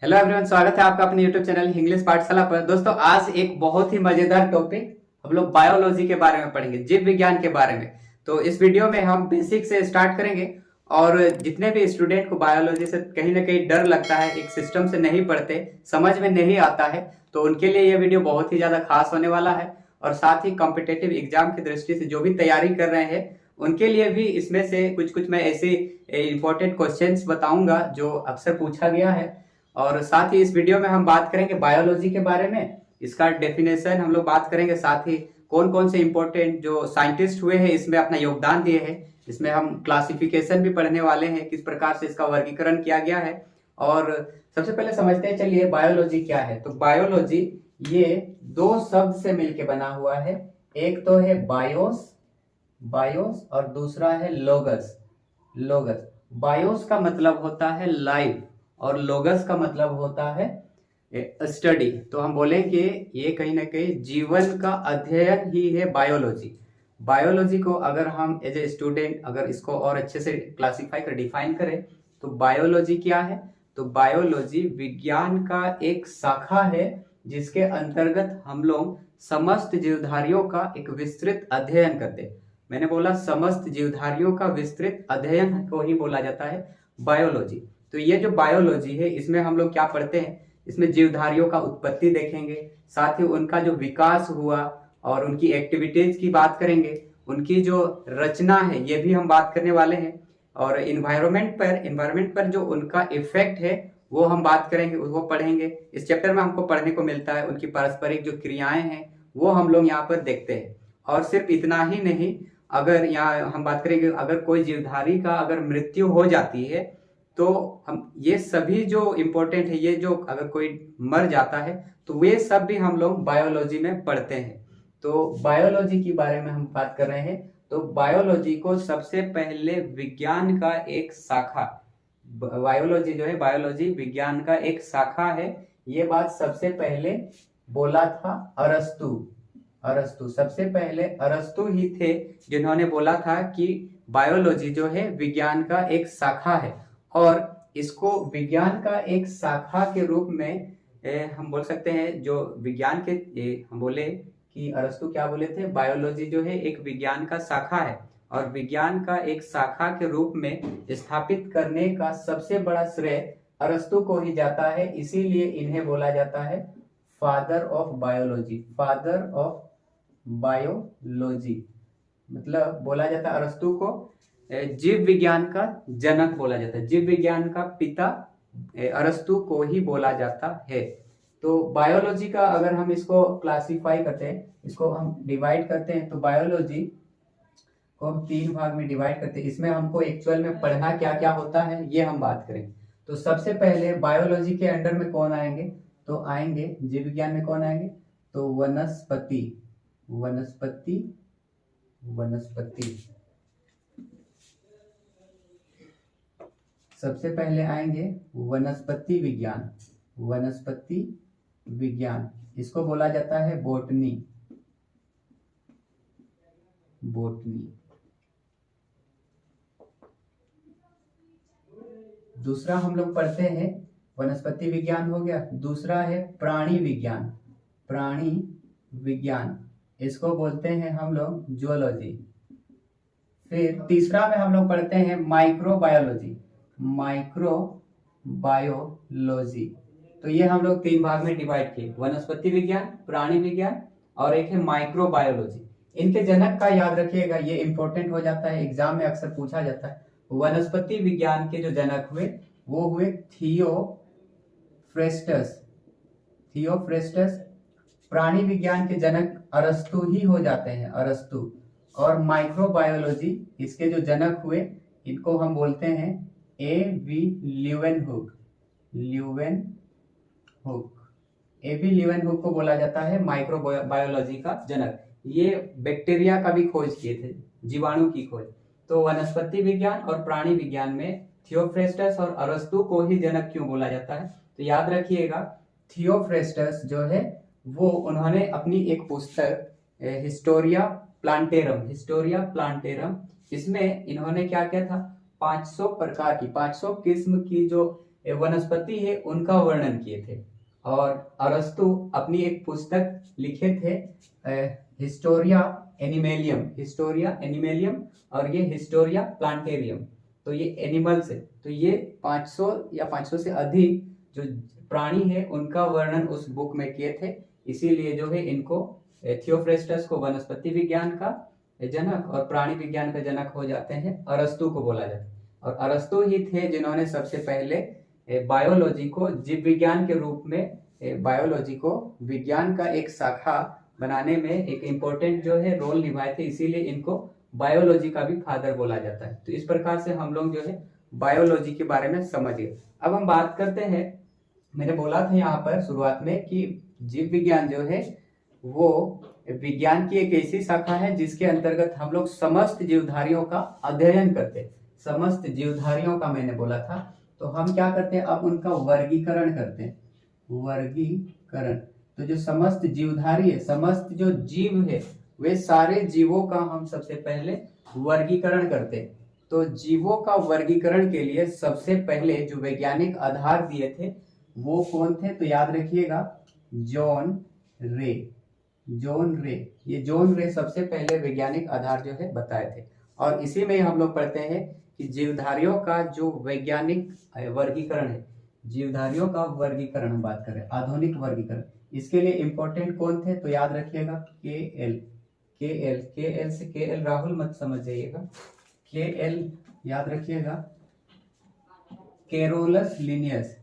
Hello everyone, स्वागत है आपका अपने यूट्यूब चैनल इंग्लिश पाठशाला पर। दोस्तों, आज एक बहुत ही मजेदार टॉपिक हम लोग बायोलॉजी के बारे में पढ़ेंगे, जीव विज्ञान के बारे में। तो इस वीडियो में हम बेसिक से स्टार्ट करेंगे और जितने भी स्टूडेंट को बायोलॉजी से कहीं ना कहीं डर लगता है, एक सिस्टम से नहीं पढ़ते, समझ में नहीं आता है, तो उनके लिए यह वीडियो बहुत ही ज्यादा खास होने वाला है। और साथ ही कॉम्पिटेटिव एग्जाम की दृष्टि से जो भी तैयारी कर रहे हैं उनके लिए भी इसमें से कुछ कुछ मैं ऐसे इंपॉर्टेंट क्वेश्चंस बताऊंगा जो अक्सर पूछा गया है। और साथ ही इस वीडियो में हम बात करेंगे बायोलॉजी के बारे में, इसका डेफिनेशन हम लोग बात करेंगे। साथ ही कौन कौन से इंपॉर्टेंट जो साइंटिस्ट हुए हैं इसमें अपना योगदान दिए हैं, इसमें हम क्लासिफिकेशन भी पढ़ने वाले हैं, किस प्रकार से इसका वर्गीकरण किया गया है। और सबसे पहले समझते हैं, चलिए बायोलॉजी क्या है। तो बायोलॉजी ये दो शब्द से मिलकर बना हुआ है। एक तो है बायोस, बायोस, और दूसरा है लोगस, लोगस। बायोस का मतलब होता है लाइफ और लोगस का मतलब होता है स्टडी। तो हम बोलेंगे ये कहीं ना कहीं जीवन का अध्ययन ही है बायोलॉजी। बायोलॉजी को अगर हम एज ए स्टूडेंट अगर इसको और अच्छे से क्लासिफाई कर डिफाइन करें तो बायोलॉजी क्या है। तो बायोलॉजी विज्ञान का एक शाखा है जिसके अंतर्गत हम लोग समस्त जीवधारियों का एक विस्तृत अध्ययन करते हैं। मैंने बोला समस्त जीवधारियों का विस्तृत अध्ययन को ही बोला जाता है बायोलॉजी। तो ये जो बायोलॉजी है इसमें हम लोग क्या पढ़ते हैं, इसमें जीवधारियों का उत्पत्ति देखेंगे, साथ ही उनका जो विकास हुआ और उनकी एक्टिविटीज की बात करेंगे, उनकी जो रचना है ये भी हम बात करने वाले हैं। और इन्वायरमेंट पर जो उनका इफेक्ट है वो हम बात करेंगे, वो पढ़ेंगे। इस चैप्टर में हमको पढ़ने को मिलता है उनकी पारस्परिक जो क्रियाएं हैं वो हम लोग यहाँ पर देखते हैं। और सिर्फ इतना ही नहीं, अगर यहाँ हम बात करेंगे अगर कोई जीवधारी का अगर मृत्यु हो जाती है तो हम ये सभी जो इम्पोर्टेंट है, ये जो अगर कोई मर जाता है तो वे सब भी हम लोग बायोलॉजी में पढ़ते हैं। तो बायोलॉजी के बारे में हम बात कर रहे हैं। तो बायोलॉजी को सबसे पहले विज्ञान का एक शाखा, बायोलॉजी जो है बायोलॉजी विज्ञान का एक शाखा है, ये बात सबसे पहले बोला था अरस्तु। अरस्तु सबसे पहले अरस्तु ही थे जिन्होंने बोला था कि बायोलॉजी जो है विज्ञान का एक शाखा है। और इसको विज्ञान का एक शाखा के रूप में हम बोल सकते हैं। जो विज्ञान के हम बोले कि अरस्तु क्या बोले थे, बायोलॉजी जो है एक विज्ञान का शाखा है और विज्ञान का एक शाखा के रूप में स्थापित करने का सबसे बड़ा श्रेय अरस्तु को ही जाता है। इसीलिए इन्हें बोला जाता है father of biology, father of biology. मतलब बोला जाता है अरस्तु को जीव विज्ञान का जनक बोला जाता है, जीव विज्ञान का पिता अरस्तु को ही बोला जाता है। तो बायोलॉजी का अगर हम इसको क्लासिफाई करते हैं, इसको हम डिवाइड करते हैं, तो बायोलॉजी को हम तीन भाग में डिवाइड करते हैं। इसमें हमको एक्चुअल में पढ़ना क्या क्या होता है ये हम बात करेंगे। तो सबसे पहले बायोलॉजी के अंडर में कौन आएंगे, तो आएंगे जीव विज्ञान में कौन आएंगे, तो वनस्पति, वनस्पति, वनस्पति सबसे पहले आएंगे वनस्पति विज्ञान, वनस्पति विज्ञान। इसको बोला जाता है बोटनी, बोटनी। दूसरा हम लोग पढ़ते हैं, वनस्पति विज्ञान हो गया। दूसरा है प्राणी विज्ञान, प्राणी विज्ञान, इसको बोलते हैं हम लोग जूलॉजी। फिर तीसरा में हम लोग पढ़ते हैं माइक्रोबायोलॉजी, माइक्रोबायोलॉजी। तो ये हम लोग तीन भाग में डिवाइड किए, वनस्पति विज्ञान, प्राणी विज्ञान और एक है माइक्रोबायोलॉजी। इनके जनक का याद रखिएगा, ये इंपॉर्टेंट हो जाता है, एग्जाम में अक्सर पूछा जाता है। वनस्पति विज्ञान के जो जनक हुए वो हुए थियोफ्रेस्टस, थियोफ्रेस्टस। प्राणी विज्ञान के जनक अरस्तु ही हो जाते हैं, अरस्तु। और माइक्रोबायोलॉजी इसके जो जनक हुए इनको हम बोलते हैं A.V.. Leeuwenhoek, Leeuwenhoek. A.V.. Leeuwenhoek को बोला जाता है माइक्रोबायोलॉजी का जनक। ये बैक्टीरिया का भी खोज किए थे, जीवाणु की खोज। तो वनस्पति विज्ञान और प्राणी विज्ञान में थियोफ्रेस्टस और अरस्तु को ही जनक क्यों बोला जाता है, तो याद रखिएगा थियोफ्रेस्टस जो है वो उन्होंने अपनी एक पुस्तक हिस्टोरिया प्लांटेरम, हिस्टोरिया प्लांटेरम, इसमें इन्होंने क्या किया था, 500 प्रकार की 500 किस्म की जो वनस्पति है उनका वर्णन किए थे। और अरस्तु अपनी एक पुस्तक लिखे थे हिस्टोरिया एनिमेलियम और ये हिस्टोरिया प्लांटेरियम। तो ये एनिमल्स है, तो ये 500 या 500 से अधिक जो प्राणी है उनका वर्णन उस बुक में किए थे। इसीलिए जो है इनको थियोफ्रेस्टस को वनस्पति विज्ञान का जनक और प्राणी विज्ञान का जनक हो जाते हैं, अरस्तु को बोला जाता है। और अरस्तु ही थे जिन्होंने सबसे पहले बायोलॉजी को जीव विज्ञान के रूप में, बायोलॉजी को विज्ञान का एक शाखा बनाने में एक इम्पोर्टेंट जो है रोल निभाए थे। इसीलिए इनको बायोलॉजी का भी फादर बोला जाता है। तो इस प्रकार से हम लोग जो है बायोलॉजी के बारे में समझिए। अब हम बात करते हैं, मैंने बोला था यहाँ पर शुरुआत में कि जीव विज्ञान जो है वो विज्ञान की एक ऐसी शाखा है जिसके अंतर्गत हम लोग समस्त जीवधारियों का अध्ययन करते हैं। समस्त जीवधारियों का मैंने बोला था, तो हम क्या करते हैं, अब उनका वर्गीकरण करते हैं। वर्गीकरण, तो जो समस्त जीवधारी है, समस्त जो जीव है, वे सारे जीवों का हम सबसे पहले वर्गीकरण करते हैं। तो जीवों का वर्गीकरण के लिए सबसे पहले जो वैज्ञानिक आधार दिए थे वो कौन थे, तो याद रखिएगा जॉन रे। ये जॉन रे सबसे पहले वैज्ञानिक आधार जो है बताए थे। और इसी में हम लोग पढ़ते हैं कि जीवधारियों का जो वैज्ञानिक वर्गीकरण है, जीवधारियों का वर्गीकरण हम बात करें, आधुनिक वर्गीकरण, इसके लिए इंपॉर्टेंट कौन थे, तो याद रखिएगा के एल से के एल राहुल मत समझ जाइएगा, के एल याद रखिएगा, केरोलस लिनियस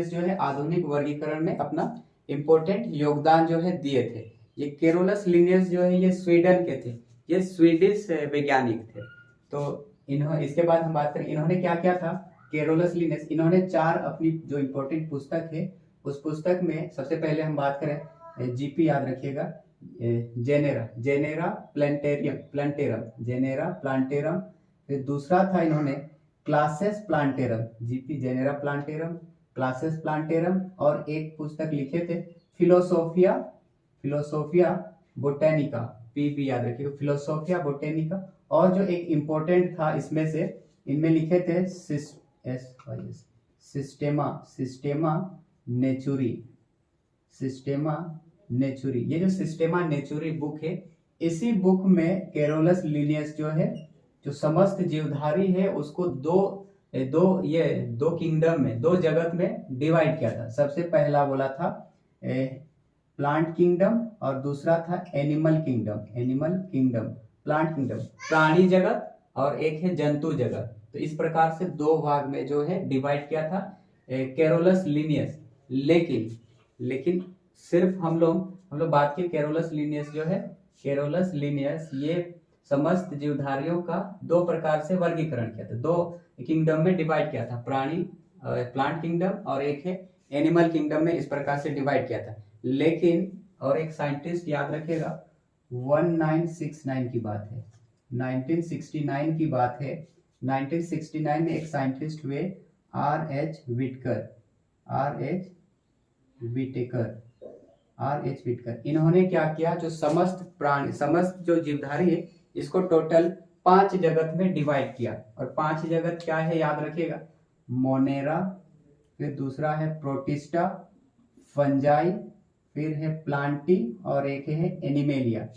जो है आधुनिक वर्गीकरण में अपना इंपॉर्टेंट योगदान जो है दिए थे। ये केरोलस लिनियस जो है ये स्वीडन के थे, ये स्वीडिश वैज्ञानिक थे। तो इसके बाद हम बात करें इन्होंने क्या क्या था, केरोलस लिनियस, इन्होंने 4 अपनी जो इंपॉर्टेंट पुस्तक है उस पुस्तक में सबसे पहले हम बात करें, जीपी याद रखिएगा, जेनेरा प्लांटेरम, फिर दूसरा था इन्होंने classes plantarum, GP genera plantarum, classes plantarum, और एक पुस्तक लिखे थे फिलोसोफिया बोटेनिका, पीबी याद रखिएगा, फिलोसोफिया बोटेनिका। और जो एक इम्पोर्टेंट था इसमें से, इनमें लिखे थे सिस्टेमा नेचुरी। ये जो सिस्टेमा नेचुरी बुक है, इसी बुक में केरोलस लिनियस जो है, जो समस्त जीवधारी है उसको दो किंगडम में, 2 जगत में डिवाइड किया था। सबसे पहला बोला था प्लांट किंगडम और दूसरा था एनिमल किंगडम, प्लांट किंगडम प्राणी जगत, और एक है जंतु जगत। तो इस प्रकार से 2 भाग में जो है डिवाइड किया था केरोलस लिनियस। लेकिन सिर्फ हम लोग बात की, केरोलस लिनियस ये समस्त जीवधारियों का 2 प्रकार से वर्गीकरण किया था, 2 किंगडम में डिवाइड किया था, प्लांट किंगडम और एक है एनिमल किंगडम में, इस प्रकार से डिवाइड किया था। लेकिन और एक साइंटिस्ट याद रखेगा, 1969 की बात है, 1969 की बात है, 1969 में एक साइंटिस्ट हुए आर एच विटेकर। इन्होंने क्या किया, जो समस्त जो जीवधारी है इसको टोटल 5 जगत में डिवाइड किया। और 5 जगत क्या है याद रखिएगा, मोनेरा, फिर दूसरा है प्रोटिस्टा, फंजाई, फिर है प्लांटी और एक है एनिमेलिया।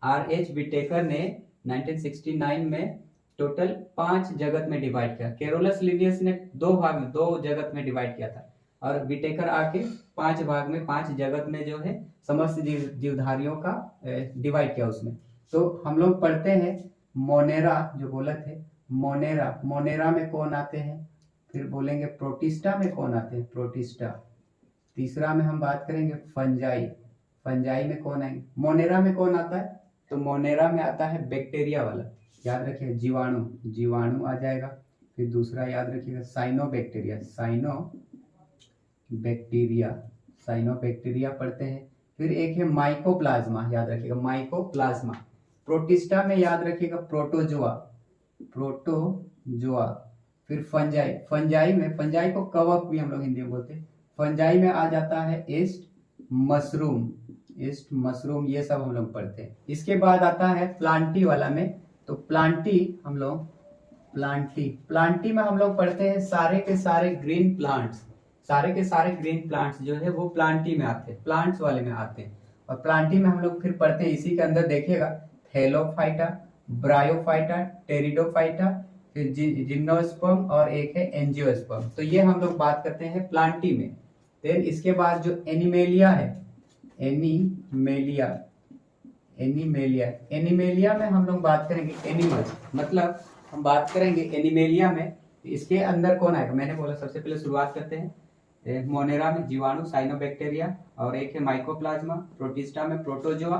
आर एच विटेकर ने 1969 में टोटल 5 जगत में डिवाइड किया। केरोलस लिनियस ने 2 जगत में डिवाइड किया था, और विटेकर आके 5 भाग में, 5 जगत में जो है समस्त जीवधारियों का डिवाइड किया उसमें। तो हम लोग पढ़ते हैं मोनेरा, जो बोला थे मोनेरा में कौन आते हैं, फिर बोलेंगे प्रोटिस्टा में कौन आते हैं, प्रोटिस्टा। तीसरा में हम बात करेंगे फंजाई में कौन आएंगे, मोनेरा में कौन आता है, तो मोनेरा में आता है बैक्टीरिया वाला, याद रखिए जीवाणु आ जाएगा। फिर दूसरा याद रखिएगा साइनोबैक्टीरिया पढ़ते हैं। फिर एक है माइकोप्लाज्मा, याद रखिएगा माइकोप्लाज्मा। प्रोटिस्टा में याद रखिएगा प्रोटोजोआ। फिर फंजाई को कवक भी हम लोग हिंदी में बोलते हैं। फंजाई में आ जाता है एस्ट मशरूम, ईस्ट, मशरूम, ये सब हम लोग पढ़ते हैं। इसके बाद आता है प्लांटी वाला में। तो प्लांटी में हम लोग पढ़ते हैं सारे के सारे ग्रीन प्लांट्स। सारे के सारे ग्रीन प्लांट्स जो है वो प्लांटी में आते हैं, प्लांट्स वाले में आते हैं। और प्लांटी में हम लोग फिर पढ़ते हैं, इसी के अंदर देखिएगा, थैलोफाइटा, ब्रायोफाइटा, टेरिडोफाइटा, फिर जिम्नोस्पर्म और एक है एंजियोस्पर्म। तो ये हम लोग बात करते हैं प्लांटी में। देन इसके बाद जो एनिमेलिया है, एनिमेलिया में हम लोग बात करेंगे एनिमल्स, मतलब हम बात करेंगे एनिमेलिया में। इसके अंदर कौन आएगा, मैंने बोला सबसे पहले शुरुआत करते हैं मोनेरा में जीवाणु साइनोबैक्टीरिया, और एक है माइकोप्लाज्मा, प्रोटिस्टा में प्रोटोजोआ,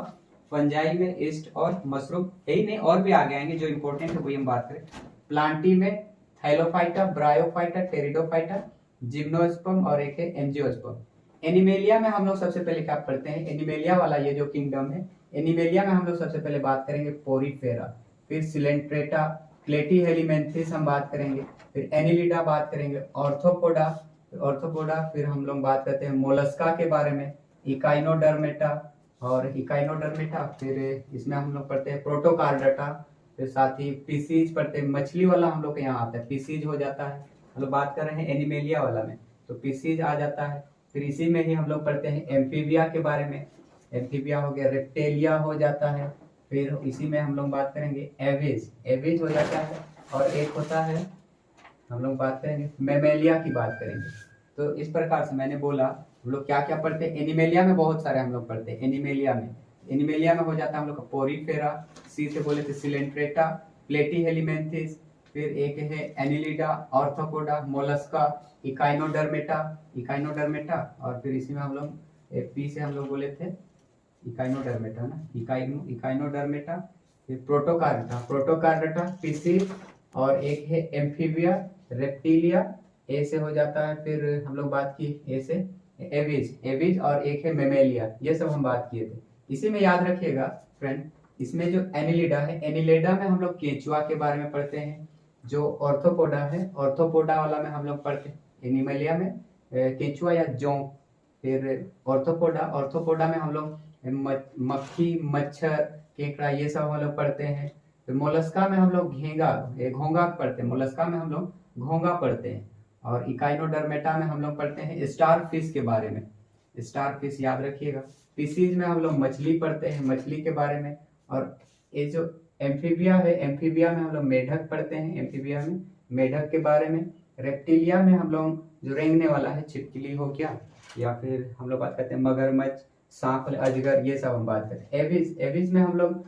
फंजाई में ईस्ट और मशरूम। यही नहीं और भी आगे आएंगे, जो इंपॉर्टेंट है वही हम बात करें। प्लांटी में थाइलोफाइटा, ब्रायोफाइटा, टेरिडोफाइटा, जिम्नोस्पर्म और एक है एंजियोस्पर्म। एनिमेलिया में हम लोग सबसे पहले क्या पढ़ते हैं, एनिमेलिया वाला ये जो किंगडम है, एनिमेलिया में हम लोग सबसे पहले बात करेंगे पोरीफेरा, फिर सिलेंट्रेटा, प्लेटीहेलिमेंथिस हम बात करेंगे, फिर एनिलिडा बात करेंगे, ऑर्थोपोडा, फिर हम लोग बात करते हैं मोलस्का के बारे में, इकाइनोडर्मेटा, फिर इसमें हम लोग पढ़ते हैं प्रोटोकार्डाटा, फिर साथ ही पीसीज पढ़ते हैं। मछली वाला हम लोग के यहाँ आता है, पीसीज हो जाता है। हम लोग बात कर रहे हैं एनिमेलिया वाला में, तो पीसीज आ जाता है। फिर इसी में ही हम लोग पढ़ते हैं एम्फीबिया के बारे में, एम्फीबिया हो गया, रेप्टेलिया हो जाता है। फिर इसी में हम लोग बात करेंगे एविज हो जाता है। और एक होता है, हम लोग बात करेंगे मेमेलिया की बात करेंगे। तो इस प्रकार से मैंने बोला हम लोग क्या क्या पढ़ते हैं। एनिमेलिया में बहुत सारे हम लोग पढ़ते हैं। एनिमेलिया में हो जाता है हम लोग का पोरीफेरा, सी से बोले थे सिलेंट्रेटा, प्लेटीहेलिमेंथिस, फिर एक है एनिलिडा, ऑर्थोपोडा, मोलस्का, इकाइनोडर्मेटा, और फिर इसी में हम लोग पी से हम लोग बोले थे इकाइनोडर्मेटा ना, इकाइनोडर्मेटा, फिर प्रोटोकार्डाटा, पीसीज, और एक है एम्फीबिया, रेप्टिलिया, ए से हो जाता है। फिर हम लोग बात की ए से एविज, और एक है मेमेलिया। ये सब हम बात किए थे। इसी में याद रखिएगा फ्रेंड, इसमें जो एनिलिडा में हम लोग केचुआ के बारे में पढ़ते हैं। जो ऑर्थोपोडा है, ऑर्थोपोडा वाला में हम लोग पढ़ते हैं एनिमेलिया में केचुआ या जोंक। फिर ऑर्थोपोडा में हम लोग मक्खी, मच्छर, केकड़ा, ये सब हम लोग पढ़ते हैं। फिर मोलस्का में हम लोग घोंगा पढ़ते हैं, मोलस्का में हम लोग घोंगा पढ़ते हैं। और इकाइनोडर्मेटा में हम लोग पढ़ते हैं स्टार फिश के बारे में, स्टार फिश याद रखिएगा। पीसीज में हम लोग मछली पढ़ते हैं, मछली के बारे में। और ये जो एम्फीबिया है, एम्फीबिया में हम लोग मेढक पढ़ते हैं, एम्फीबिया में मेढक के बारे में। रेप्टिलिया में हम लोग जो रेंगने वाला है, छिपकली हो गया, या फिर हम लोग बात करते हैं मगरमच्छ, सांप, अजगर, ये सब हम बात करते हैं। एविज में हम लोग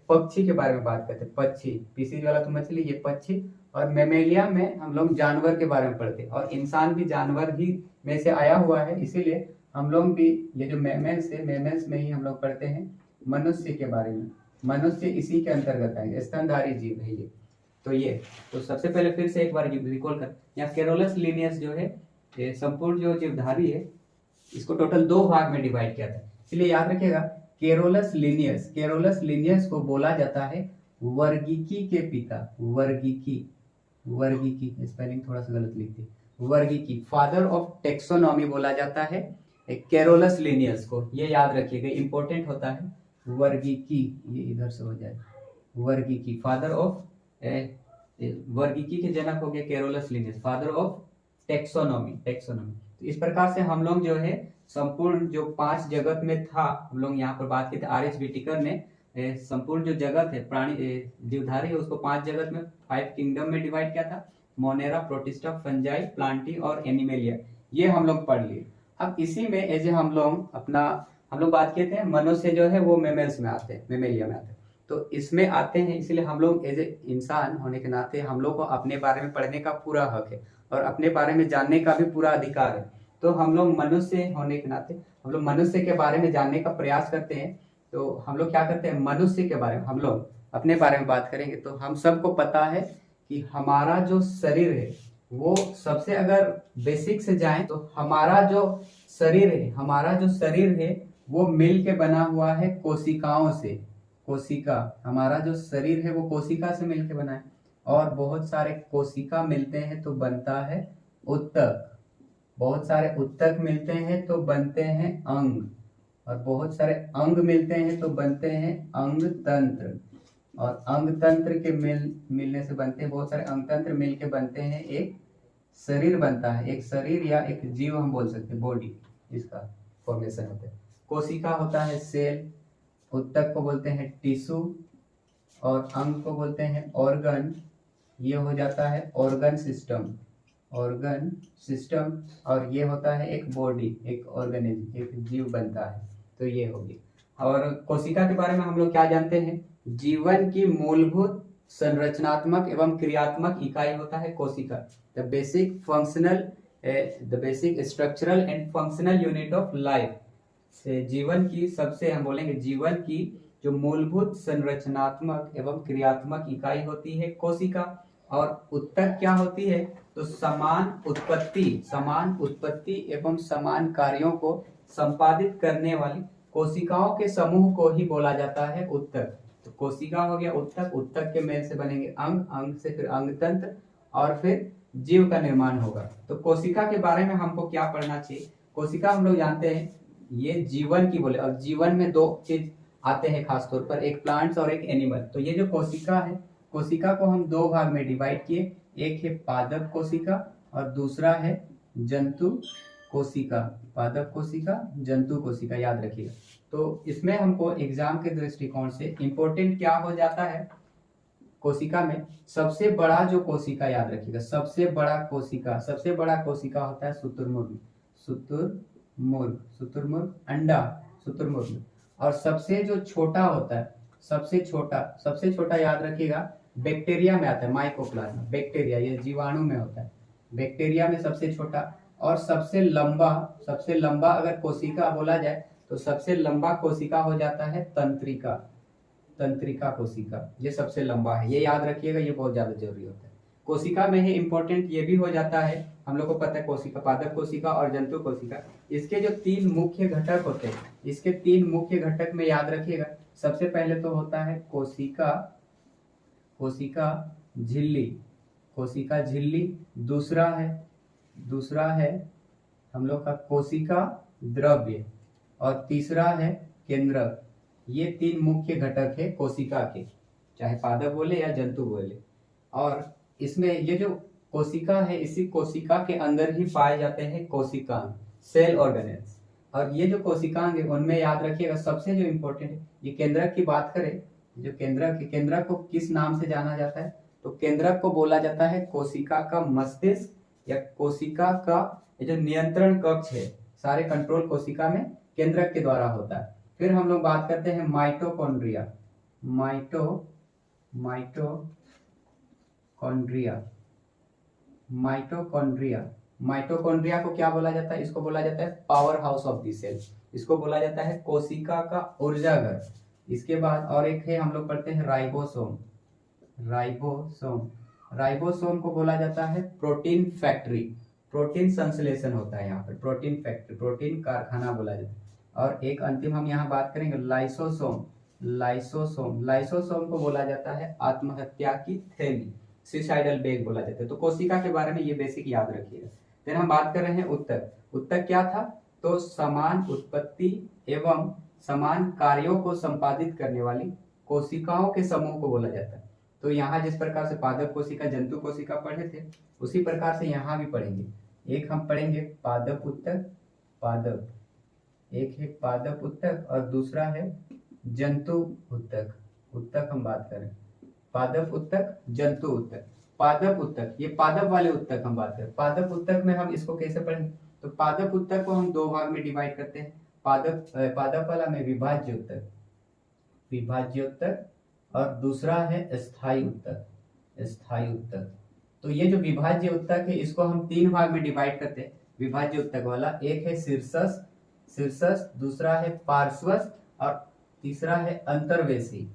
पक्षी के बारे में बात करते हैं, पक्षी। पीसीज वाला तो मछली, ये पक्षी। और मेमेलिया में हम लोग जानवर के बारे में पढ़ते हैं। और इंसान भी जानवर ही में से आया हुआ है, इसीलिए हम लोग भी ये जो मेमल्स में ही हम लोग पढ़ते हैं मनुष्य के बारे में। मनुष्य इसी के अंतर्गत आएंगे, स्तनधारी जीव है ये। तो सबसे पहले फिर से एक बार रिकॉल कर, यहाँ केरोलस लिनियस जो है, ये संपूर्ण जो जीवधारी है, इसको टोटल 2 भाग में डिवाइड किया था। इसलिए याद रखिएगा केरोलस लिनियस को बोला जाता है वर्गीकी के पिता। वर्गीकी स्पेलिंग थोड़ा सा गलत लिख दी, वर्गीकी, फादर ऑफ टेक्सोनॉमी बोला जाता है केरोलस लिनियस को। ये याद रखिएगा, इंपॉर्टेंट होता है। वर्गीकी, ये इधर से हो जाए, वर्गीकी, फादर ऑफ, वर्गीकी के जनक हो गए Carolus Linnaeus, father of taxonomy. तो इस प्रकार से हम लोग जो है संपूर्ण जो 5 जगत में था, हम लोग यहाँ पर बात की थी, आर एच व्हिटेकर ने संपूर्ण जो जगत है, प्राणी जीवधारी है, उसको 5 जगत में, 5 किंगडम में डिवाइड किया था। मोनेरा, प्रोटिस्टा, फंजाई, प्लांटी और एनिमेलिया, ये हम लोग पढ़ लिए। अब इसी में एज हम लोग बात किए थे, मनुष्य जो है वो मेमेलिया में आते हैं। तो इसमें आते हैं, इसलिए हम लोग एज ए इंसान होने के नाते हम लोग को अपने बारे में पढ़ने का पूरा हक है और अपने बारे में जानने का भी पूरा अधिकार है। तो हम लोग मनुष्य होने के नाते हम लोग मनुष्य के बारे में जानने का प्रयास करते हैं। तो हम लोग क्या करते हैं, मनुष्य के बारे में हम लोग अपने बारे में बात करेंगे। तो हम सबको पता है कि हमारा जो शरीर है वो सबसे, अगर बेसिक से जाएं तो हमारा जो शरीर है वो मिल के बना हुआ है कोशिकाओं से। हमारा जो शरीर है वो कोशिका से मिल के बना है, और बहुत सारे कोशिका मिलते हैं तो बनता है ऊतक, बहुत सारे ऊतक मिलते हैं तो बनते हैं अंग, और बहुत सारे अंग मिलते हैं तो बनते हैं अंग तंत्र, और अंग तंत्र के मिलने से बनते हैं बहुत सारे अंग तंत्र मिल के बनते हैं एक शरीर बनता है। एक शरीर या एक जीव हम बोल सकते हैं, बॉडी, इसका फॉर्मेशन होता है। कोशिका होता है सेल, उत्तक को बोलते हैं टिश्यू, और अंग को बोलते हैं ऑर्गन। ये हो जाता है ऑर्गन सिस्टम, ऑर्गन सिस्टम। और ये होता है एक बॉडी, एक ऑर्गेनिज्म, एक जीव बनता है। तो ये होगी। और कोशिका के बारे में हम लोग क्या जानते हैं? जीवन की मूलभूत संरचनात्मक एवं क्रियात्मक इकाई होता है कोशिका। The basic functional, the basic structural and functional unit of life. जीवन की सबसे, हम बोलेंगे जीवन की जो मूलभूत संरचनात्मक एवं क्रियात्मक इकाई होती है कोशिका। और उत्तक क्या होती है? तो समान उत्पत्ति एवं समान कार्यों को संपादित करने वाली कोशिकाओं के समूह को ही बोला जाता है उत्तक। तो कोशिका हो गया उत्तक, उत्तक के मेल से बनेंगे अंग, अंग से फिर अंग तंत्र, और फिर जीव का निर्माण होगा। तो कोशिका के बारे में हमको क्या पढ़ना चाहिए? कोशिका हम लोग जानते हैं ये जीवन की बोले, और जीवन में दो चीज आते हैं खास तौर पर, एक प्लांट्स और एक एनिमल। तो ये जो कोशिका है, कोशिका को हम दो भाग में डिवाइड किए, एक है पादप कोशिका और दूसरा है जंतु कोशिका। पादप कोशिका, जंतु कोशिका, याद रखिएगा। तो इसमें हमको एग्जाम के दृष्टिकोण से इंपॉर्टेंट क्या हो जाता है? कोशिका में सबसे बड़ा जो कोशिका, याद रखिएगा, सबसे बड़ा कोशिका होता है शुतुरमुर्ग, शुतुरमुर्ग अंडा, शुतुरमुर्ग। और सबसे जो छोटा होता है, सबसे छोटा याद रखिएगा, बैक्टीरिया में आता है, माइकोप्लाज्मा, बैक्टीरिया, ये जीवाणु में होता है, बैक्टीरिया में सबसे छोटा। और सबसे लंबा अगर कोशिका बोला जाए तो सबसे लंबा कोशिका हो जाता है तंत्रिका कोशिका, ये सबसे लंबा है, ये याद रखिएगा, ये बहुत ज्यादा जरूरी होता है। कोशिका में ही इंपॉर्टेंट ये भी हो जाता है, हम लोग को पता है कोशिका, पादप कोशिका और जंतु कोशिका, इसके जो तीन मुख्य घटक होते हैं, इसके तीन मुख्य घटक में याद रखिएगा, सबसे पहले तो होता है कोशिका झिल्ली, दूसरा है हम लोग का कोशिका द्रव्य, और तीसरा है केंद्रक। ये तीन मुख्य घटक है कोशिका के, चाहे पादप बोले या जंतु बोले। और इसमें ये जो कोशिका है, इसी कोशिका के अंदर ही पाए जाते हैं कोशिकांग, सेल ऑर्गेनेल्स। और ये जो कोशिकांग है उनमें याद रखिएगा सबसे जो इम्पोर्टेंट है, ये केंद्रक की बात करें, जो केंद्रक को किस नाम से जाना जाता है? तो केंद्रक को बोला जाता है कोशिका का मस्तिष्क, या कोशिका का ये जो नियंत्रण कक्ष है, सारे कंट्रोल कोशिका में केंद्रक के द्वारा होता है। फिर हम लोग बात करते हैं माइटोकॉन्ड्रिया। माइटोकॉन्ड्रिया को क्या बोला जाता है? इसको बोला जाता है powerhouse of the cell, इसको बोला जाता है कोशिका का ऊर्जा घर। इसके बाद और एक है, हम लोग पढ़ते हैं राइबोसोम को बोला जाता है प्रोटीन फैक्ट्री, प्रोटीन संश्लेषण होता है यहाँ पर, प्रोटीन फैक्ट्री, प्रोटीन कारखाना बोला जाता है। और एक अंतिम हम यहाँ बात करेंगे लाइसोसोम को बोला जाता है आत्महत्या की थैली, सुसाइडल बैग बोला जाता है। तो कोशिका के बारे में ये बेसिक याद रखिएगा। फिर हम बात कर रहे हैं उत्तक क्या था? तो समान उत्पत्ति एवं समान कार्यों को संपादित करने वाली कोशिकाओं के समूह को बोला जाता है। तो यहाँ जिस प्रकार से पादप कोशिका, जंतु कोशिका पढ़े थे, उसी प्रकार से यहाँ भी पढ़ेंगे। एक हम पढ़ेंगे पादप उत्तक और दूसरा है जंतु उत्तक हम बात करें, पादप उत्तक, जंतु उत्तक। पादप उत्तक, ये पादप वाले उत्तक हम बात करें। पादप उत्तक में हम इसको कैसे पढ़ेंगे? तो पादप उत्तक को हम दो भाग में डिवाइड करते हैं। पादप वाला में विभाज्य उत्तक, और दूसरा है स्थायी उत्तक। तो ये जो विभाज्य उत्तक है, इसको हम तीन भाग में डिवाइड करते हैं। विभाज्य उत्तक वाला, एक है शीर्षस्थ, दूसरा है पार्श्वस्थ, और तीसरा है अंतर्वेशी।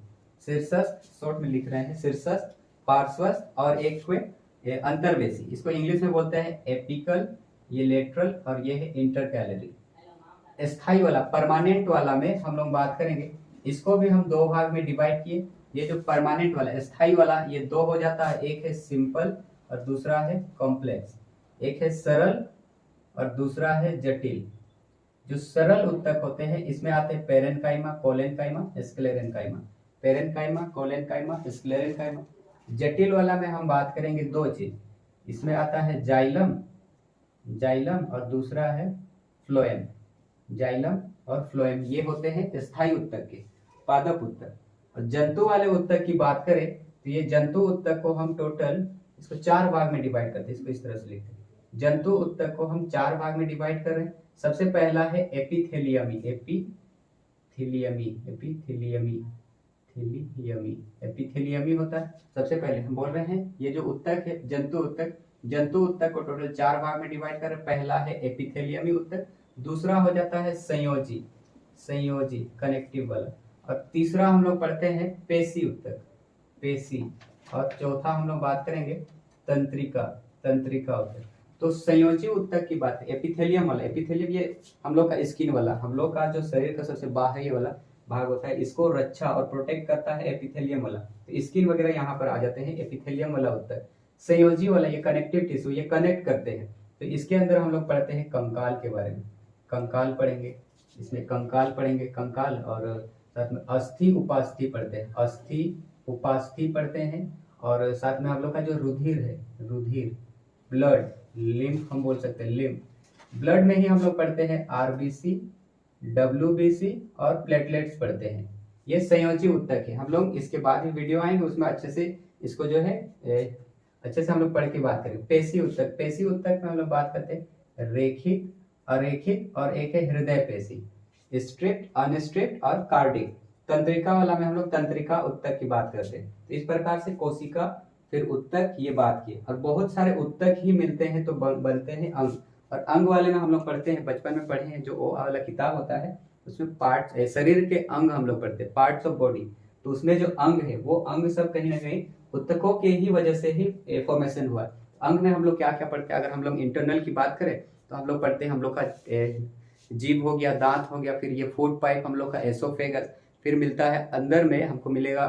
शीर्षस्थ शॉर्ट में लिख रहे हैं, शीर्षस्थ, पार्श्वस्थ और एक अंतर्वेशी। इसको इंग्लिश में बोलते हैं एपिकल, ये लेटरल, और ये है इंटरकैलरी। स्थायी वाला, परमानेंट वाला में हम लोग बात करेंगे, इसको भी हम दो भाग में डिवाइड किए। ये जो परमानेंट वाला, स्थायी वाला, ये दो हो जाता है, एक है सिंपल और दूसरा है कॉम्प्लेक्स। एक है सरल और दूसरा है जटिल। जो सरल उत्तक होते हैं इसमें आते हैं parenchyma, collenchyma, sclerenchyma. Parenchyma, collenchyma, sclerenchyma. जटिल वाला में हम बात करेंगे दो चीज, इसमें आता है जाइलम, जाइलम और दूसरा है फ्लोएम। जाइलम और फ्लोएम ये होते हैं स्थायी उत्तक के, पादप उत्तक। और जंतु वाले उत्तक की बात करें तो ये जंतु उत्तक को हम टोटल इसको 4 भाग में डिवाइड करते हैं। इसको इस तरह से लिखते हैं, जंतु उत्तक को हम 4 भाग में डिवाइड कर रहे हैं। सबसे पहला है एपिथेलियमी, एपिथेलियमी, एपिथेलियमी, थीलियमी, एपिथेलियमी होता है। सबसे पहले हम बोल रहे हैं ये जो उत्तक है जंतु उत्तक, जंतु उत्तक को टोटल 4 भाग में डिवाइड कर रहे हैं। पहला है एपिथेलियमी उत्तक, दूसरा हो जाता है संयोजी, संयोजी कनेक्टिव वाला, और तीसरा हम लोग पढ़ते हैं पेशी उत्तक, पेशी, और चौथा हम लोग बात करेंगे तंत्रिका, तंत्रिका उत्तक। तो संयोजी उत्तक की बात है, एपिथेलियम वाला, एपिथेलियम ये हम लोग का स्किन वाला, हम लोग का जो शरीर का सबसे बाहरी वाला भाग होता है, इसको रक्षा और प्रोटेक्ट करता है एपिथेलियम वाला। तो स्किन वगैरह यहाँ पर आ जाते हैं, एपिथेलियम वाला उत्तक। संयोजी वाला ये कनेक्टिव टिश्यू, ये कनेक्ट करते हैं। तो इसके अंदर हम लोग पढ़ते हैं कंकाल के बारे में, कंकाल पढ़ेंगे, इसमें कंकाल पढ़ेंगे, कंकाल, और साथ में अस्थि उपास्थि पढ़ते हैं, अस्थि उपास्थि पढ़ते हैं। और साथ में हम लोग का जो रुधिर है, रुधिर, ब्लड, लिम्फ हम बोल सकते हैं, लिम्फ। ब्लड में ही हम लोग पढ़ते हैं आरबीसी, डब्ल्यूबीसी और प्लेटलेट्स पढ़ते हैं। ये संयोजी उत्तक है। हम लोग इसके बाद भी वीडियो आएंगे उसमें अच्छे से इसको जो है अच्छे से हम लोग पढ़ के बात करेंगे। पेशी उत्तक, पेशी उत्तक में हम लोग बात करते हैं रेखिक, अरेखिक और एक है हृदय पेशी, स्ट्रिप्ट, अनस्ट्रिप्ट और कार्डिक। तंत्रिका वाला में हम लोग तंत्रिका उत्तक की बात करते हैं। तो इस प्रकार से कोशिका, फिर उत्तक, ये बात की। और बहुत सारे उत्तक ही मिलते हैं तो बनते हैं अंग। और अंग वाले में हम लोग पढ़ते हैं, बचपन में पढ़े हैं, जो ओ वाला किताब होता है उसमें पार्ट, शरीर के अंग हम लोग पढ़ते हैं, पार्ट्स ऑफ बॉडी। तो उसमें जो अंग है वो अंग सब कहीं ना कहीं उत्तकों के ही वजह से ही फॉर्मेशन हुआ है। अंग में हम लोग क्या क्या पढ़ते हैं, अगर हम लोग इंटरनल की बात करें तो हम लोग पढ़ते हैं, हम लोग का जीभ हो गया, दांत हो गया, फिर ये फूड पाइप हम लोग का एसोफेगस, फिर मिलता है अंदर में हमको मिलेगा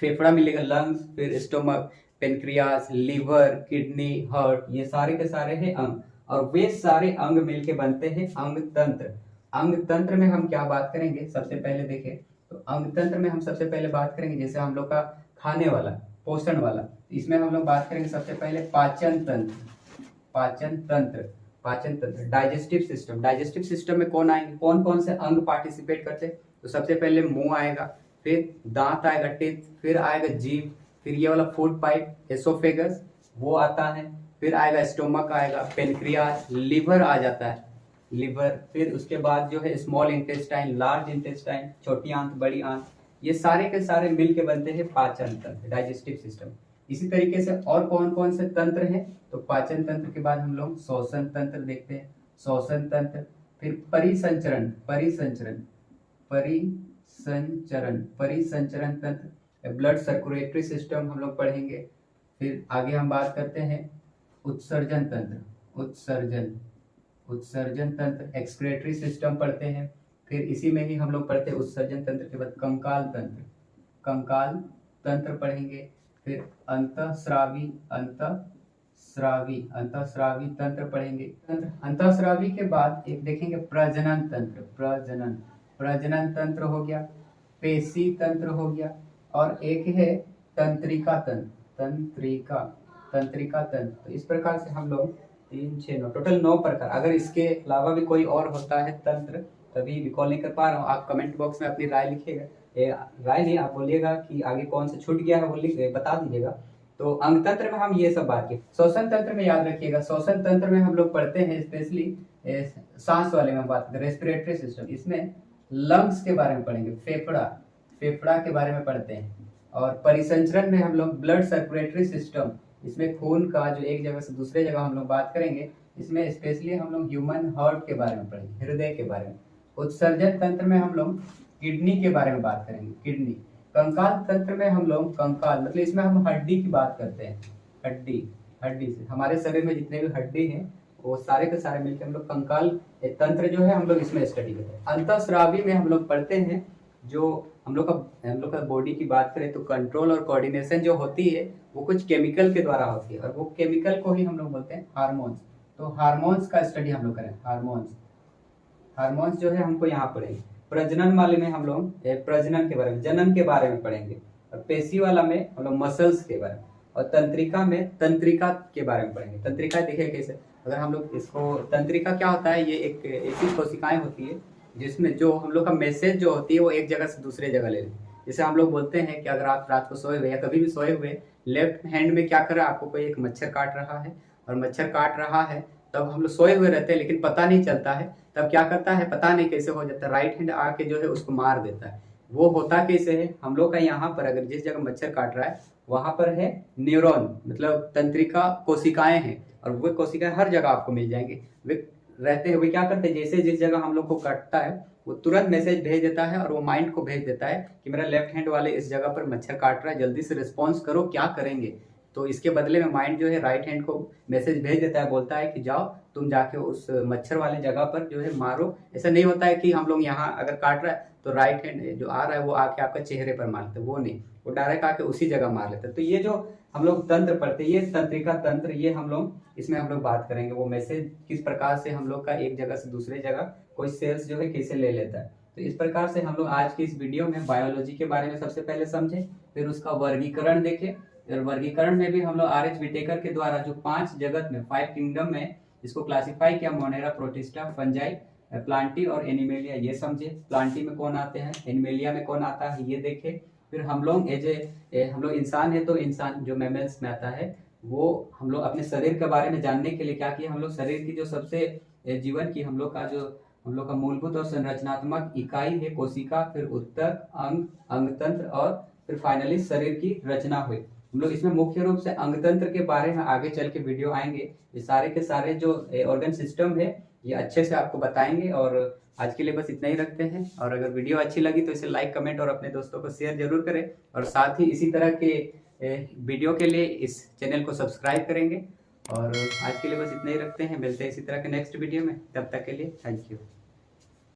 फेफड़ा, मिलेगा लंग्स, फिर stomach, pancreas, liver, kidney, heart, ये सारे के सारे हैं अंग। और वे सारे अंग मिलके बनते हैं अंग तंत्र। अंग तंत्र में हम क्या बात करेंगे, सबसे पहले देखें तो अंग तंत्र में हम सबसे पहले बात करेंगे जैसे हम लोग का खाने वाला, पोषण वाला, इसमें हम लोग बात करेंगे सबसे पहले पाचन तंत्र, पाचन तंत्र, पाचन तंत्र, डाइजेस्टिव सिस्टम। डाइजेस्टिव सिस्टम में कौन आएंगे, कौन कौन से अंग पार्टिसिपेट करते हैं, तो सबसे पहले मुंह आएगा, फिर दांत आएगा, टीथ, फिर आएगा जीभ, फिर ये वाला फूड पाइप एसोफेगस वो आता है, फिर आएगा स्टोमक, आएगा पेनक्रियास, लिवर आ जाता है, लिवर, फिर उसके बाद जो है स्मॉल इंटेस्टाइन, लार्ज इंटेस्टाइन, छोटी आंत, बड़ी आंत, ये सारे के सारे मिलके बनते हैं पाचन तंत्र, डाइजेस्टिव सिस्टम। इसी तरीके से और कौन कौन से तंत्र हैं, तो पाचन तंत्र के बाद हम लोग श्वसन तंत्र देखते हैं, श्वसन तंत्र, फिर परिसंचरण, परिसंचरण, परिसंचरण, परिसंचरण तंत्र, ब्लड सर्कुलेटरी सिस्टम हम लोग पढ़ेंगे। फिर आगे हम बात करते हैं उत्सर्जन तंत्र, उत्सर्जन, उत्सर्जन तंत्र, एक्सक्रेटरी सिस्टम पढ़ते हैं। फिर इसी में ही हम लोग पढ़ते हैं उत्सर्जन तंत्र के बाद कंकाल तंत्र, कंकाल तंत्र पढ़ेंगे। फिर अंतःस्रावी, अंतःस्रावी, अंतःस्रावी तंत्र पढ़ेंगे। अंतःस्रावी के बाद एक देखेंगे प्रजनन तंत्र, प्रजनन, प्रजनन तंत्र हो गया, पेशी तंत्र हो गया, और एक है तंत्रिका तंत्र, तंत्रिका, तंत्रिका तंत्र। तो इस प्रकार से हम लोग 3, 6, 9, टोटल 9 प्रकार। अगर इसके अलावा भी कोई और होता है तंत्र तभी रिकॉल नहीं कर पा रहा हूँ, आप कमेंट बॉक्स में अपनी राय लिखिएगा, राय नहीं आप बोलिएगा कि आगे कौन से छूट गया है वो बता दीजिएगा। तो अंग तंत्र में हम ये सब बात की। श्वसन तंत्र में याद रखिएगा, श्वसन तंत्र में हम लोग पढ़ते हैं स्पेशली सांस वाले में बात करें, रेस्पिरेटरी सिस्टम, इसमें लंग्स के बारे में पढ़ेंगे, फेफड़ा, फेफड़ा के बारे में पढ़ते हैं। और परिसंचरण में हम लोग ब्लड सर्कुलेटरी सिस्टम, इसमें खून का जो एक जगह से दूसरे जगह हम लोग बात करेंगे, इसमें स्पेशली हम लोग ह्यूमन हार्ट के बारे में पढ़ेंगे, हृदय के बारे में। उत्सर्जन तंत्र में हम लोग किडनी के बारे में बात करेंगे, किडनी। कंकाल तंत्र में हम लोग कंकाल मतलब इसमें हम हड्डी की बात करते हैं, हड्डी, हड्डी से हमारे शरीर में जितने भी हड्डी हैं वो सारे के सारे मिलकर हम लोग कंकाल तंत्र जो है हम लोग इसमें स्टडी करते हैं। अंतःस्रावी में हम लोग पढ़ते हैं, जो हम लोग का बॉडी की बात करें तो कंट्रोल और कोऑर्डिनेशन जो होती है वो कुछ केमिकल के द्वारा होती है, और वो केमिकल को ही हम लोग बोलते हैं हार्मोन्स। तो हार्मोन्स का स्टडी हम लोग करें, हार्मोन्स, हार्मोन्स जो है हमको यहाँ पढ़ेंगे। प्रजनन वाले में हम लोग प्रजनन के बारे में, जनन के बारे में पढ़ेंगे, और पेशी वाला में हम लोग मसल्स के बारे में, और तंत्रिका में तंत्रिका के बारे में पढ़ेंगे। तंत्रिका देखिए कैसे, अगर हम लोग इसको, तंत्रिका क्या होता है, ये एक ऐसी कोशिकाएं होती है जिसमें जो हम लोग का मैसेज जो होती है वो एक जगह से दूसरे जगह ले लेते हैं। जैसे हम लोग बोलते हैं कि अगर आप रात को सोए हुए या कभी भी सोए हुए लेफ्ट हैंड में क्या कर रहा है, आपको कोई एक मच्छर काट रहा है, और मच्छर काट रहा है, तब हम लोग सोए हुए रहते हैं लेकिन पता नहीं चलता है, तब क्या करता है पता नहीं कैसे हो जाता है, राइट हैंड आके जो है उसको मार देता है। वो होता कैसे है, हम लोग का यहाँ पर अगर जिस जगह मच्छर काट रहा है वहां पर है न्यूरॉन, मतलब तंत्रिका कोशिकाएं हैं, और वो कोशिकाएं हर जगह आपको मिल जाएंगी। वे रहते हुए क्या करते हैं, जैसे जिस जगह हम लोग को काटता है वो तुरंत मैसेज भेज देता है, और वो माइंड को भेज देता है कि मेरा लेफ्ट हैंड वाले इस जगह पर मच्छर काट रहा है, जल्दी से रिस्पॉन्स करो, क्या करेंगे। तो इसके बदले में माइंड जो है राइट हैंड को मैसेज भेज देता है, बोलता है कि जाओ तुम जाके उस मच्छर वाले जगह पर जो है मारो। ऐसा नहीं होता है कि हम लोग यहाँ अगर काट रहा है तो राइट हैंड जो आ रहा है वो आके आपके चेहरे पर मारते, वो नहीं, वो डायरेक्ट आके उसी जगह मार लेते हैं। तो ये जो हम लोग तंत्र पढ़ते हैं, ये तंत्रिका तंत्र, ये हम लोग इसमें हम लोग बात करेंगे, वो मैसेज किस प्रकार से हम लोग का एक जगह से दूसरे जगह कोई सेल्स जो है कैसे ले लेता है। तो इस प्रकार से हम लोग आज की इस वीडियो में बायोलॉजी के बारे में सबसे पहले समझे, फिर उसका वर्गीकरण देखे, और वर्गीकरण में भी हम लोग आर एच विटेकर के द्वारा जो 5 जगत में 5 किंगडम में इसको क्लासिफाई किया, मोनेरा, प्रोटिस्टा, फंजाई, प्लांटी और एनिमेलिया, ये समझे। प्लांटी में कौन आते हैं, एनिमेलिया में कौन आता है, ये देखे। फिर हम लोग हम लोग इंसान है, तो इंसान जो मैमल्स में आता है, वो हम लोग अपने शरीर के बारे में जानने के लिए क्या किया, हम लोग शरीर की जो सबसे जीवन की हम लोग का मूलभूत और संरचनात्मक इकाई है कोशिका, फिर उत्तक, अंग, अंगतंत्र, और फिर फाइनली शरीर की रचना हुई। हम लोग इसमें मुख्य रूप से अंगतंत्र के बारे में आगे चल के वीडियो आएंगे, ये सारे के सारे जो ऑर्गन सिस्टम है ये अच्छे से आपको बताएंगे। और आज के लिए बस इतना ही रखते हैं, और अगर वीडियो अच्छी लगी तो इसे लाइक, कमेंट और अपने दोस्तों को शेयर जरूर करें, और साथ ही इसी तरह के वीडियो के लिए इस चैनल को सब्सक्राइब करेंगे। और आज के लिए बस इतना ही रखते हैं, मिलते हैं इसी तरह के नेक्स्ट वीडियो में, तब तक के लिए थैंक यू।